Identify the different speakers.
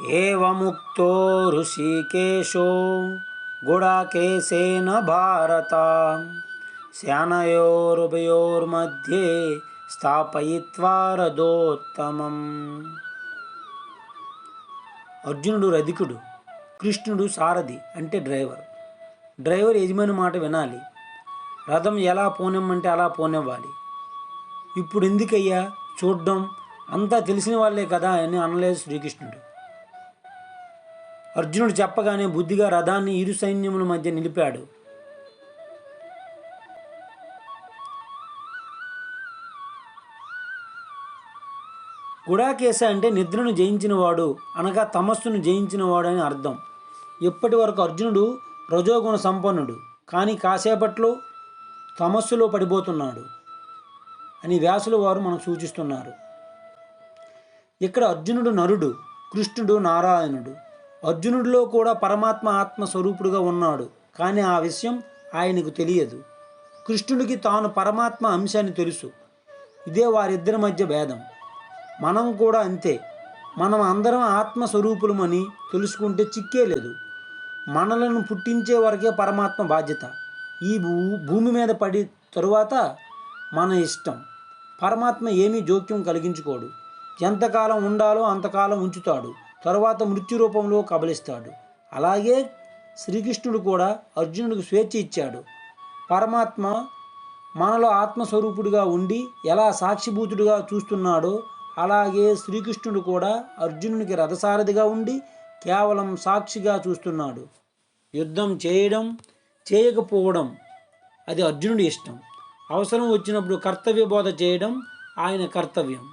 Speaker 1: ఏవముక్తో ఋషికేశో గుడాకేశేన భారత సేనయోరుభయోర్मध्ये స్థాపయిత్వా రథోత్తమం. అర్జునుడు రధికుడు, కృష్ణుడు సారథి అంటే డ్రైవర్. డ్రైవర్ యజమాని మాట వినాలి. రథం ఎలా పోనిమ్మంటే అలా పోనివ్వాలి. ఇప్పుడు ఎందుకయ్యా చూడ్డం, అంతా తెలిసిన వాళ్ళే కదా అని అనలేదు శ్రీకృష్ణుడు. అర్జునుడు చెప్పగానే బుద్ధిగా రథాన్ని ఇరు సైన్యముల మధ్య నిలిపాడు. గుడాకేశ అంటే నిద్రను జయించినవాడు అనగా తమస్సును జయించినవాడు అని అర్థం. ఇప్పటి వరకు అర్జునుడు రజోగుణ సంపన్నుడు, కానీ కాసేపట్లో తమస్సులో పడిపోతున్నాడు అని వ్యాసుల వారు మనకు సూచిస్తున్నారు. ఇక్కడ అర్జునుడు నరుడు, కృష్ణుడు నారాయణుడు. అర్జునుడిలో కూడా పరమాత్మ ఆత్మస్వరూపుడుగా ఉన్నాడు, కానీ ఆ విషయం ఆయనకు తెలియదు. కృష్ణుడికి తాను పరమాత్మ అంశాన్ని తెలుసు. ఇదే వారిద్దరి మధ్య భేదం. మనం కూడా అంతే. మనం అందరం ఆత్మస్వరూపులమని తెలుసుకుంటే చిక్కే లేదు. మనలను పుట్టించే వరకే పరమాత్మ బాధ్యత. ఈ భూమి మీద పడి తరువాత మన ఇష్టం. పరమాత్మ ఏమీ జోక్యం కలిగించుకోడు. ఎంతకాలం ఉండాలో అంతకాలం ఉంచుతాడు, తరువాత మృత్యు రూపంలో కబలిస్తాడు. అలాగే శ్రీకృష్ణుడు కూడా అర్జునుడికి స్వేచ్ఛ ఇచ్చాడు. పరమాత్మ మనలో ఆత్మస్వరూపుడిగా ఉండి ఎలా సాక్షిభూతుడిగా చూస్తున్నాడో అలాగే శ్రీకృష్ణుడు కూడా అర్జునునికి రథసారథిగా ఉండి కేవలం సాక్షిగా చూస్తున్నాడు. యుద్ధం చేయడం చేయకపోవడం అది అర్జునుడి ఇష్టం. అవసరం వచ్చినప్పుడు కర్తవ్య బోధ చేయడం ఆయన కర్తవ్యం.